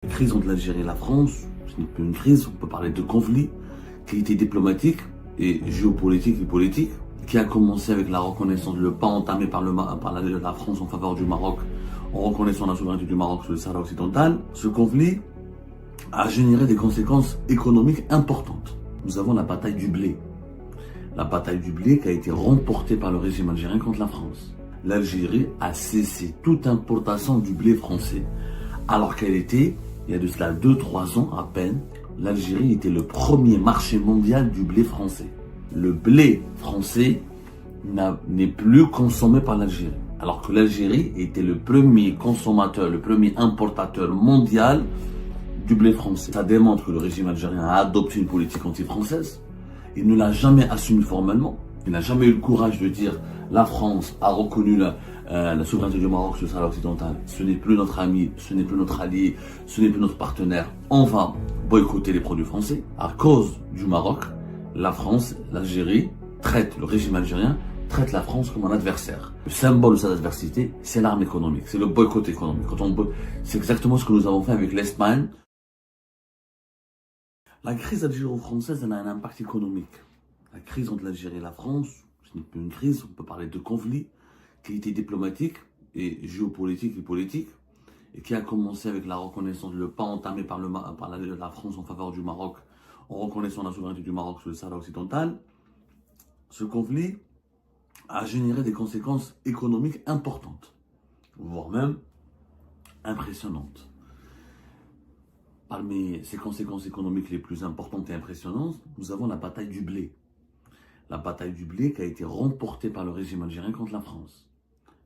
La crise entre l'Algérie et la France, ce n'est plus une crise, on peut parler de conflit qui était diplomatique et géopolitique et politique, qui a commencé avec la reconnaissance, le pas entamé par la France en faveur du Maroc, en reconnaissant la souveraineté du Maroc sur le Sahara occidental. Ce conflit a généré des conséquences économiques importantes. Nous avons la bataille du blé. La bataille du blé qui a été remportée par le régime algérien contre la France. L'Algérie a cessé toute importation du blé français, alors qu'elle était, il y a de cela 2-3 ans à peine, l'Algérie était le premier marché mondial du blé français. Le blé français n'est plus consommé par l'Algérie, alors que l'Algérie était le premier consommateur, le premier importateur mondial du blé français. Ça démontre que le régime algérien a adopté une politique anti-française. Il ne l'a jamais assumé formellement. Il n'a jamais eu le courage de dire la France a reconnu la souveraineté du Maroc sur le Sahara occidental. Ce n'est plus notre ami, ce n'est plus notre allié, ce n'est plus notre partenaire. On va boycotter les produits français. À cause du Maroc, la France, l'Algérie le régime algérien traite la France comme un adversaire. Le symbole de cette adversité, c'est l'arme économique, c'est le boycott économique. C'est exactement ce que nous avons fait avec l'Espagne. La crise algéro-française, elle a un impact économique. La crise entre l'Algérie et la France, ce n'est plus une crise, on peut parler de conflit qui était diplomatique et géopolitique et politique, et qui a commencé avec la reconnaissance, le pas entamé par la France en faveur du Maroc, en reconnaissant la souveraineté du Maroc sur le Sahara occidental. Ce conflit a généré des conséquences économiques importantes, voire même impressionnantes. Parmi ces conséquences économiques les plus importantes et impressionnantes, nous avons la bataille du blé. La bataille du blé qui a été remportée par le régime algérien contre la France.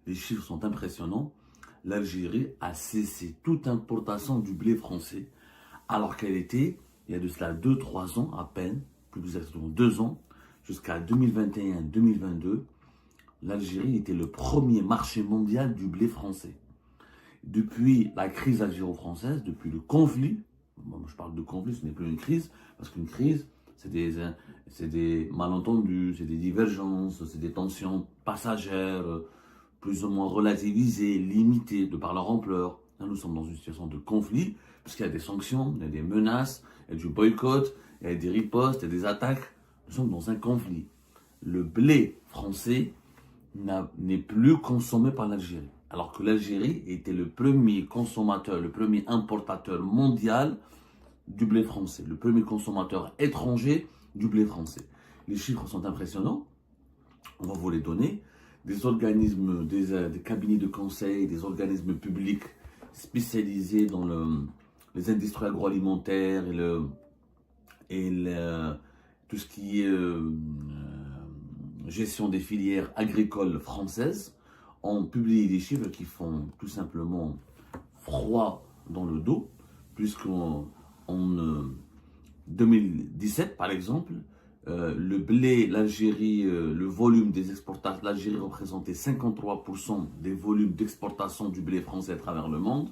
Les chiffres sont impressionnants. L'Algérie a cessé toute importation du blé français, alors qu'elle était, il y a de cela 2-3 ans à peine, plus exactement 2 ans, jusqu'à 2021-2022, l'Algérie était le premier marché mondial du blé français. Depuis la crise algéro-française, depuis le conflit, moi je parle de conflit, ce n'est plus une crise, parce qu'une crise, c'est des malentendus, c'est des divergences, c'est des tensions passagères, plus ou moins relativisées, limitées de par leur ampleur. Là, nous sommes dans une situation de conflit, puisqu'il y a des sanctions, il y a des menaces, il y a du boycott, il y a des ripostes, il y a des attaques. Nous sommes dans un conflit. Le blé français n'est plus consommé par l'Algérie, alors que l'Algérie était le premier consommateur, le premier importateur mondial du blé français, le premier consommateur étranger du blé français. Les chiffres sont impressionnants, on va vous les donner. Des organismes, des cabinets de conseil, des organismes publics spécialisés dans les industries agroalimentaires tout ce qui est gestion des filières agricoles françaises ont publié des chiffres qui font tout simplement froid dans le dos, puisqu'en 2017, par exemple, le blé, l'Algérie, le volume des exportations, l'Algérie représentait 53% des volumes d'exportation du blé français à travers le monde.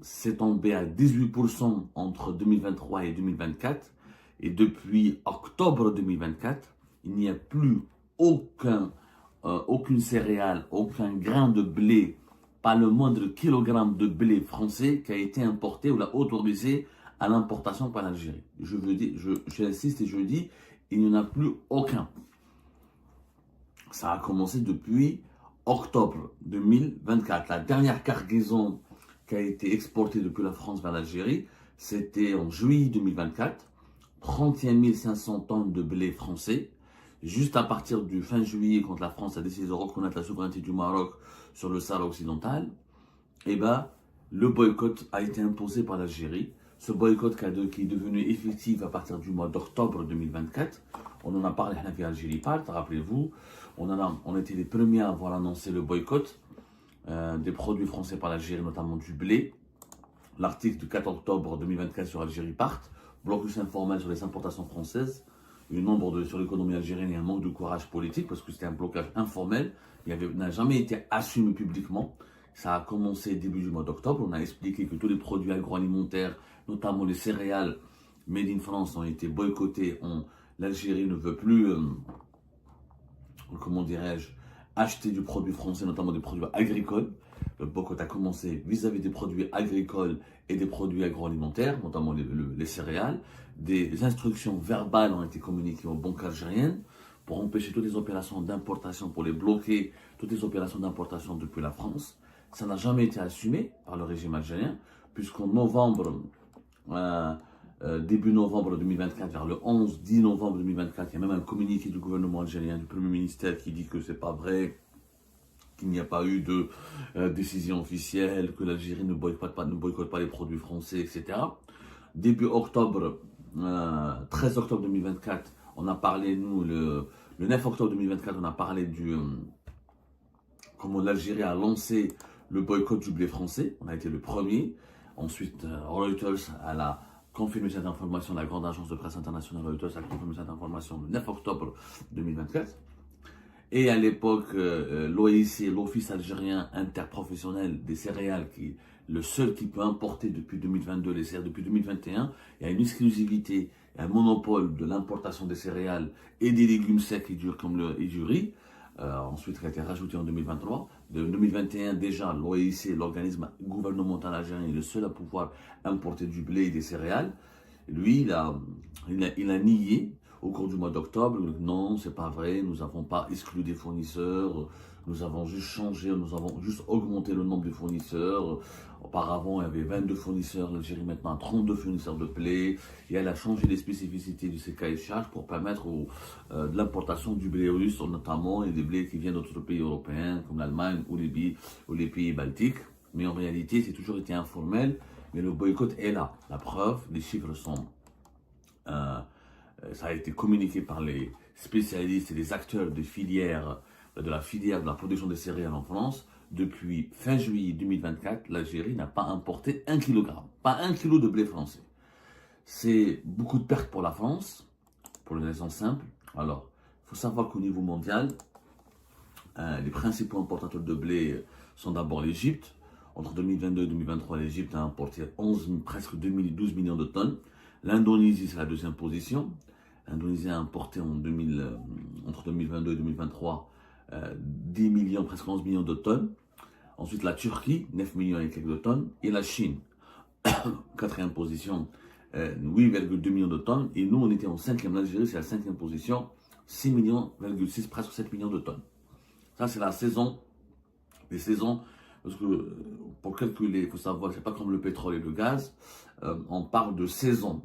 C'est tombé à 18% entre 2023 et 2024. Et depuis octobre 2024, il n'y a plus aucune céréale, aucun grain de blé, pas le moindre kilogramme de blé français qui a été importé ou l'a autorisé à l'importation par l'Algérie. J'insiste et je dis, il n'y en a plus aucun. Ça a commencé depuis octobre 2024. La dernière cargaison qui a été exportée depuis la France vers l'Algérie, c'était en juillet 2024. 31 500 tonnes de blé français. Juste à partir du fin juillet, quand la France a décidé de reconnaître la souveraineté du Maroc sur le Sahara occidental, le boycott a été imposé par l'Algérie. Ce boycott qui est devenu effectif à partir du mois d'octobre 2024. On en a parlé avec Algérie Part, rappelez-vous. On était les premiers à avoir annoncé le boycott des produits français par l'Algérie, notamment du blé. L'article du 4 octobre 2024 sur Algérie Part, blocus informel sur les importations françaises, sur l'économie algérienne et un manque de courage politique, parce que c'était un blocage informel, n'a jamais été assumé publiquement. Ça a commencé début du mois d'octobre. On a expliqué que tous les produits agroalimentaires, notamment les céréales made in France, ont été boycottés. L'Algérie ne veut plus, acheter du produit français, notamment des produits agricoles, Le boycott a commencé vis-à-vis des produits agricoles et des produits agroalimentaires, notamment les céréales. Des instructions verbales ont été communiquées aux banques algériennes pour empêcher toutes les opérations d'importation, pour les bloquer, toutes les opérations d'importation depuis la France. Ça n'a jamais été assumé par le régime algérien, puisqu'en novembre, début novembre 2024, vers le 11-10 novembre 2024, il y a même un communiqué du gouvernement algérien, du Premier ministère, qui dit que c'est pas vrai, qu'il n'y a pas eu de décision officielle, que l'Algérie ne boycotte pas les produits français, etc. Début octobre, 13 octobre 2024, on a parlé, nous, le 9 octobre 2024, on a parlé comment l'Algérie a lancé le boycott du blé français. On a été le premier. Ensuite, Reuters a confirmé cette information, la grande agence de presse internationale Reuters a confirmé cette information le 9 octobre 2024. Et à l'époque, l'OIC, l'Office algérien interprofessionnel des céréales, qui est le seul qui peut importer depuis 2022 les céréales, depuis 2021, il y a une exclusivité, un monopole de l'importation des céréales et des légumes secs et du riz. Ensuite, qui a été rajouté en 2023. De 2021, déjà, l'OIC, l'organisme gouvernemental algérien, est le seul à pouvoir importer du blé et des céréales. Lui, il a nié au cours du mois d'octobre. Non, c'est pas vrai, nous n'avons pas exclu des fournisseurs, nous avons juste changé, nous avons juste augmenté le nombre de fournisseurs. Auparavant, il y avait 22 fournisseurs, l'Algérie maintenant a 32 fournisseurs de blé, et elle a changé les spécificités de ses cahiers de charges pour permettre de l'importation du blé russe, notamment, et des blés qui viennent d'autres pays européens, comme l'Allemagne ou les pays baltiques. Mais en réalité, c'est toujours été informel, mais le boycott est là. La preuve, les chiffres sont... ça a été communiqué par les spécialistes et les acteurs de la filière de la production des céréales en France. Depuis fin juillet 2024, l'Algérie n'a pas importé 1 kg, pas 1 kg de blé français. C'est beaucoup de pertes pour la France, pour une raison simple. Alors, il faut savoir qu'au niveau mondial, les principaux importateurs de blé sont d'abord l'Égypte. Entre 2022 et 2023, l'Égypte a importé presque 12 millions de tonnes. L'Indonésie, c'est la deuxième position. L'Indonésie a importé entre 2022 et 2023 10 millions, presque 11 millions de tonnes. Ensuite, la Turquie, 9 millions et quelques de tonnes. Et la Chine, quatrième position, 8,2 millions de tonnes. Et nous, on était en cinquième. L'Algérie, c'est la cinquième position, 6 millions, presque 7 millions de tonnes. Ça, c'est la saison, les saisons. Parce que pour calculer, il faut savoir, c'est pas comme le pétrole et le gaz. On parle de saison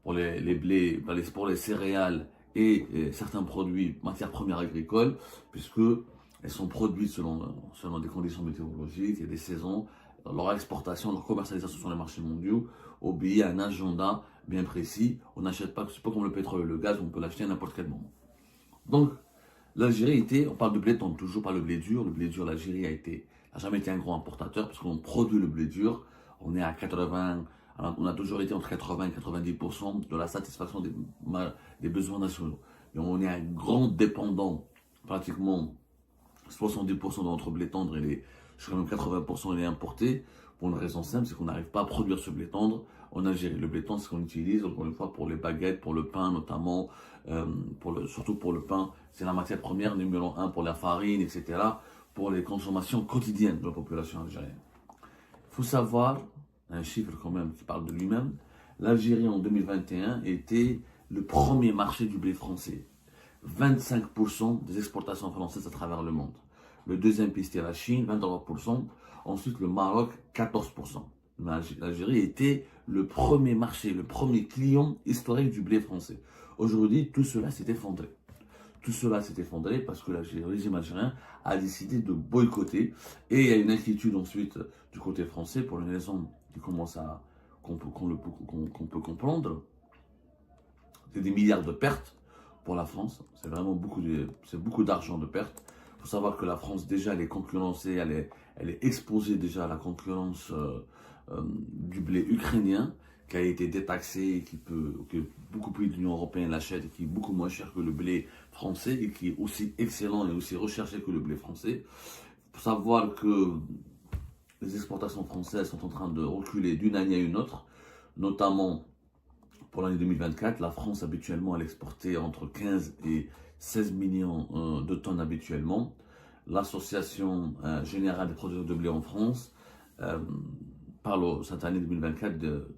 pour les blés, pour les céréales et certains produits, matières premières agricoles, puisque elles sont produites selon des conditions météorologiques et des saisons. Leur exportation, leur commercialisation sur les marchés mondiaux obéit à un agenda bien précis. On n'achète pas, c'est pas comme le pétrole et le gaz, on peut l'acheter à n'importe quel moment. Donc, l'Algérie on parle de blé, toujours pas le blé dur. Le blé dur, l'Algérie n'a jamais été un grand importateur, parce qu'on produit le blé dur. On est à 80, on a toujours été entre 80 et 90% de la satisfaction des besoins nationaux. Et on est un grand dépendant, pratiquement 70% de notre blé tendre, jusqu'à même 80% il est importé, pour une raison simple, c'est qu'on n'arrive pas à produire ce blé tendre en Algérie. Le blé tendre, c'est ce qu'on utilise, encore une fois, pour les baguettes, pour le pain notamment, surtout pour le pain, c'est la matière première numéro 1 pour la farine, etc., pour les consommations quotidiennes de la population algérienne. Il faut savoir, un chiffre quand même qui parle de lui-même, l'Algérie en 2021 était le premier marché du blé français. 25% des exportations françaises à travers le monde. Le deuxième pays, c'était la Chine, 23%. Ensuite, le Maroc, 14%. L'Algérie était le premier marché, le premier client historique du blé français. Aujourd'hui, tout cela s'est effondré. Tout cela s'est effondré parce que le régime algérien a décidé de boycotter. Et il y a une inquiétude ensuite du côté français pour une raison qu'on peut comprendre. C'est des milliards de pertes pour la France. C'est vraiment beaucoup d'argent de pertes. Il faut savoir que la France, déjà, elle est concurrencée, elle est exposée déjà à la concurrence du blé ukrainien, qui a été détaxé, que beaucoup plus de l'Union européenne l'achète, et qui est beaucoup moins cher que le blé français, et qui est aussi excellent et aussi recherché que le blé français. Il faut savoir que les exportations françaises sont en train de reculer d'une année à une autre, notamment pour l'année 2024. La France, habituellement, elle exportait entre 15 et 16 millions de tonnes habituellement. l'Association générale des producteurs de blé en France parle cette année 2024 de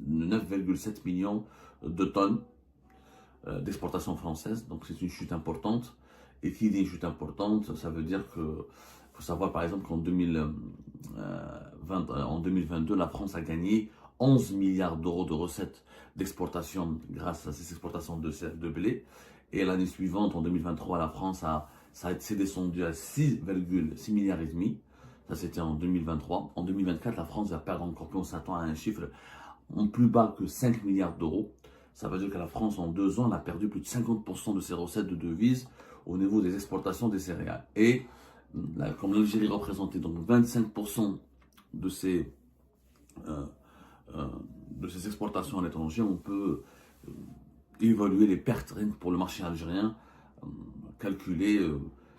9,7 millions de tonnes d'exportation française. Donc c'est une chute importante. Et qui dit une chute importante, ça veut dire que faut savoir par exemple qu'en 2022, la France a gagné 11 milliards d'euros de recettes d'exportation grâce à ces exportations de blé. Et l'année suivante, en 2023, la France s'est descendu à 6,6 milliards et demi. Ça, c'était en 2023. En 2024, la France va perdre encore plus. On s'attend à un chiffre en plus bas que 5 milliards d'euros. Ça veut dire que la France, en 2 ans, elle a perdu plus de 50% de ses recettes de devises au niveau des exportations des céréales. Et comme l'Algérie représentait donc 25% de ses exportations à l'étranger, on peut évaluer les pertes rien que pour le marché algérien, calculer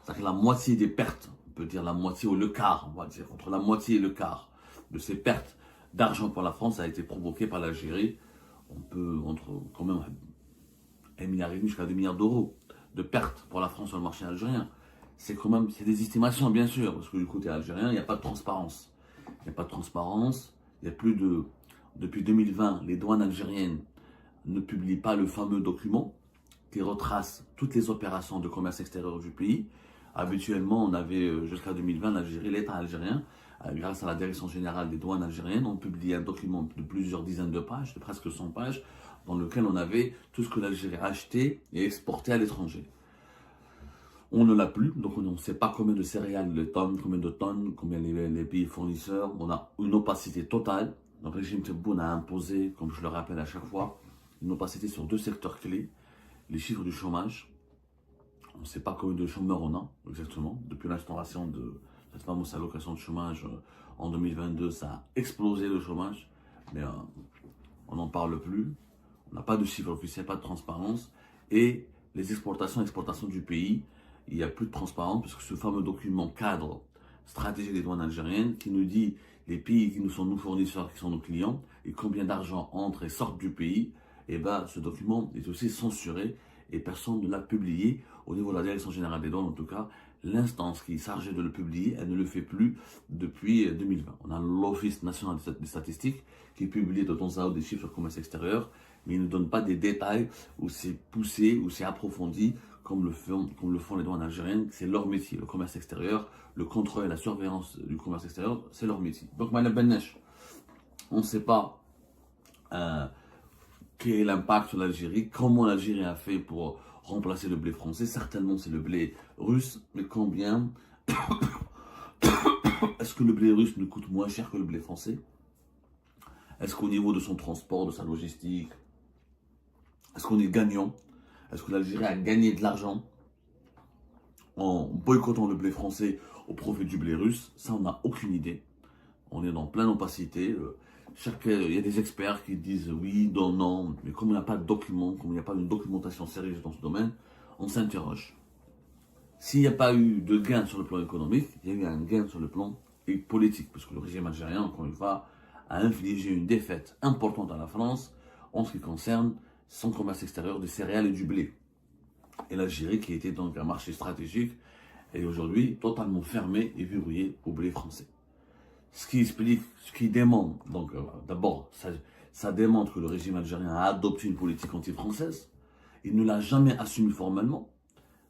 c'est-à-dire la moitié des pertes, on peut dire la moitié ou le quart, on va dire, entre la moitié et le quart de ces pertes d'argent pour la France a été provoquée par l'Algérie. On peut entre quand même 1,5 milliard jusqu'à 2 milliards d'euros de pertes pour la France sur le marché algérien. C'est quand même, c'est des estimations bien sûr, parce que du côté algérien, il n'y a pas de transparence. Il n'y a pas de transparence, il n'y a plus de... Depuis 2020, les douanes algériennes ne publient pas le fameux document qui retrace toutes les opérations de commerce extérieur du pays. Habituellement, on avait jusqu'à 2020, l'Algérie, l'État algérien, grâce à la Direction générale des douanes algériennes, on publiait un document de plusieurs dizaines de pages, de presque 100 pages, dans lequel on avait tout ce que l'Algérie achetait et exportait à l'étranger. On ne l'a plus, donc on ne sait pas combien de céréales, combien les pays fournisseurs. On a une opacité totale. Le régime Tebboune a imposé, comme je le rappelle à chaque fois, une opacité sur 2 secteurs clés. Les chiffres du chômage. On ne sait pas combien de chômeurs on a exactement. Depuis l'instauration de cette fameuse allocation de chômage en 2022, ça a explosé le chômage. Mais on n'en parle plus. On n'a pas de chiffres officiels, pas de transparence. Et les exportations du pays, il n'y a plus de transparence parce que ce fameux document cadre stratégique des douanes algériennes qui nous dit les pays qui nous sont nos fournisseurs, qui sont nos clients, et combien d'argent entre et sort du pays, et bien ce document est aussi censuré et personne ne l'a publié au niveau de la Direction générale des douanes. En tout cas, l'instance qui est chargée de le publier, elle ne le fait plus depuis 2020. On a l'Office national des statistiques qui publie de temps à autre des chiffres sur le commerce extérieur, mais il ne donne pas des détails où c'est poussé, où c'est approfondi, comme le font les douanes algériennes. C'est leur métier, le commerce extérieur, le contrôle et la surveillance du commerce extérieur, c'est leur métier. Donc, Madame Benneche, on ne sait pas quel est l'impact sur l'Algérie, comment l'Algérie a fait pour remplacer le blé français. Certainement, c'est le blé russe, mais combien est-ce que le blé russe nous coûte moins cher que le blé français? Est-ce qu'au niveau de son transport, de sa logistique, est-ce qu'on est gagnant? Est-ce que l'Algérie a gagné de l'argent en boycottant le blé français au profit du blé russe? Ça, on n'a aucune idée. On est dans pleine opacité. Il y a des experts qui disent oui, non, non, mais comme il n'y a pas de document, comme il n'y a pas une documentation sérieuse dans ce domaine, on s'interroge. S'il n'y a pas eu de gain sur le plan économique, il y a eu un gain sur le plan politique, parce que le régime algérien, encore une fois, a infligé une défaite importante à la France en ce qui concerne son commerce extérieur des céréales et du blé. Et l'Algérie, qui était donc un marché stratégique, est aujourd'hui totalement fermée et verrouillée au blé français. Ce qui explique, ce qui démontre, donc d'abord, ça démontre que le régime algérien a adopté une politique anti-française. Il ne l'a jamais assumé formellement.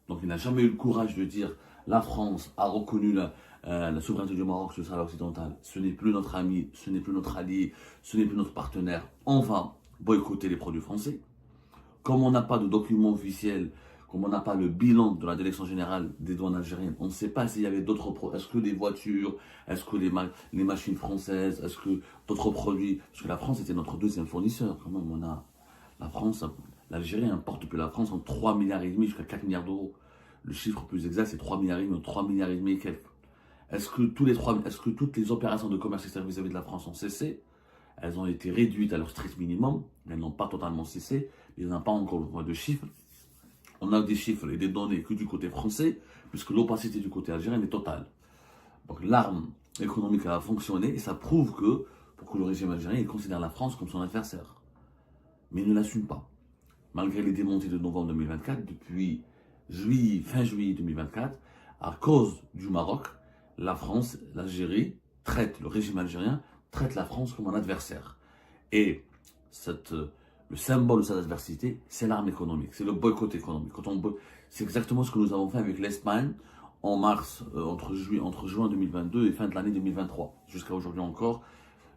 Donc il n'a jamais eu le courage de dire la France a reconnu la souveraineté du Maroc sur le Sahara occidental. Ce n'est plus notre ami, ce n'est plus notre allié, ce n'est plus notre partenaire. On va boycotter les produits français. Comme on n'a pas de document officiel, comme on n'a pas le bilan de la Direction générale des douanes algériennes, on ne sait pas s'il y avait d'autres produits. Est-ce que les voitures, est-ce que les machines françaises, est-ce que d'autres produits. Parce que la France était notre deuxième fournisseur. Quand même, la France, l'Algérie importe depuis la France en 3,5 milliards jusqu'à 4 milliards d'euros. Le chiffre plus exact, c'est 3,5 milliards, 3,5 milliards et quelques. Est-ce que toutes les opérations de commerce extérieur vis-à-vis de la France ont cessé? Elles ont été réduites à leur strict minimum. Elles n'ont pas totalement cessé. Il n'y en a pas encore de chiffres. On a des chiffres et des données que du côté français, puisque l'opacité du côté algérien est totale. Donc l'arme économique a fonctionné et ça prouve que, pour que le régime algérien il considère la France comme son adversaire. Mais il ne l'assume pas. Malgré les démontées de novembre 2024, depuis fin juillet 2024, À cause du Maroc, la France, l'Algérie le régime algérien traite la France comme un adversaire. Et le symbole de cette adversité, c'est l'arme économique, c'est le boycott économique. C'est exactement ce que nous avons fait avec l'Espagne en mars, entre juin 2022 et fin de l'année 2023. Jusqu'à aujourd'hui encore,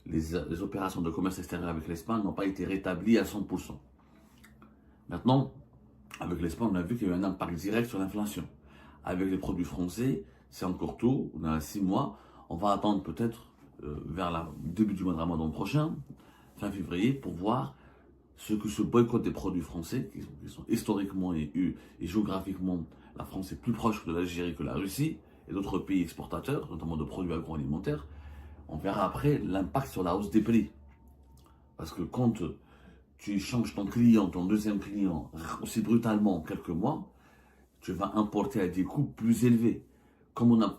les opérations de commerce extérieur avec l'Espagne n'ont pas été rétablies à 100%. Maintenant, avec l'Espagne, on a vu qu'il y a eu un impact direct sur l'inflation. Avec les produits français, c'est encore tôt, on a 6 mois. On va attendre peut-être vers le début du mois de Ramadan prochain, fin février, pour voir ce que ce boycott des produits français, qui sont historiquement et géographiquement, la France est plus proche de l'Algérie que la Russie et d'autres pays exportateurs, notamment de produits agroalimentaires. On verra après l'impact sur la hausse des prix. Parce que quand tu changes ton client, ton deuxième client, aussi brutalement en quelques mois, tu vas importer à des coûts plus élevés.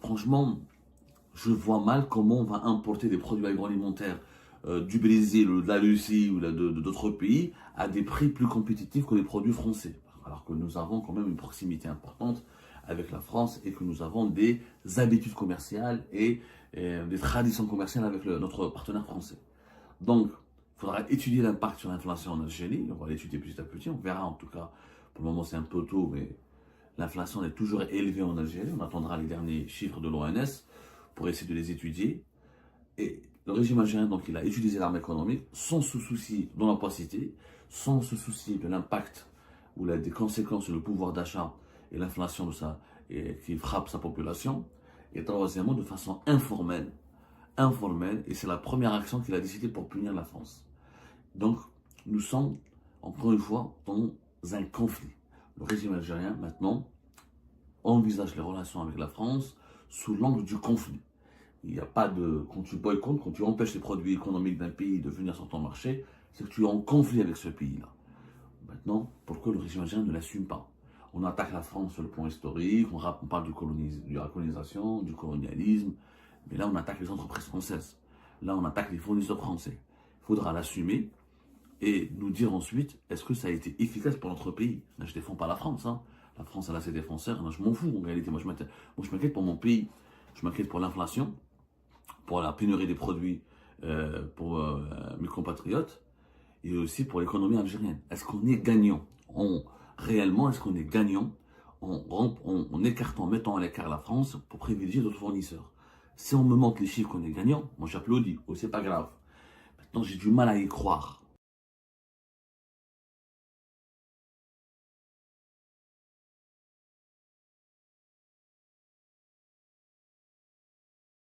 Franchement, je vois mal comment on va importer des produits agroalimentaires du Brésil, de la Russie ou d'autres pays à des prix plus compétitifs que les produits français. Alors que nous avons quand même une proximité importante avec la France et que nous avons des habitudes commerciales et des traditions commerciales avec notre partenaire français. Donc, il faudra étudier l'impact sur l'inflation en Algérie. On va l'étudier petit à petit. On verra en tout cas. Pour le moment, c'est un peu tôt, mais l'inflation est toujours élevée en Algérie. On attendra les derniers chiffres de l'ONS pour essayer de les étudier. Et le régime algérien, donc, il a utilisé l'arme économique sans se soucier de l'opacité, sans se soucier de l'impact ou des conséquences sur le pouvoir d'achat et l'inflation qui frappe sa population. Et troisièmement, de façon informelle, et c'est la première action qu'il a décidé pour punir la France. Donc, nous sommes, encore une fois, dans un conflit. Le régime algérien, maintenant, envisage les relations avec la France sous l'angle du conflit. Il n'y a pas de... Quand tu boycottes, quand tu empêches les produits économiques d'un pays de venir sur ton marché, c'est que tu es en conflit avec ce pays-là. Maintenant, pourquoi le régime algérien ne l'assume pas? On attaque la France sur le plan historique, on parle de la colonisation, du colonialisme, mais là on attaque les entreprises françaises. Là on attaque les fournisseurs français. Il faudra l'assumer et nous dire ensuite, est-ce que ça a été efficace pour notre pays? Là, je ne défends pas la France. Hein. La France, elle a ses défenseurs. Là, je m'en fous en réalité. Moi, je m'inquiète pour mon pays. Je m'inquiète pour l'inflation, pour la pénurie des produits pour mes compatriotes et aussi pour l'économie algérienne. Est-ce qu'on est gagnant? Réellement, est-ce qu'on est gagnant en écartant, en mettant à l'écart la France pour privilégier d'autres fournisseurs? Si on me montre les chiffres qu'on est gagnant, moi j'applaudis. Oh, c'est pas grave. Maintenant, j'ai du mal à y croire.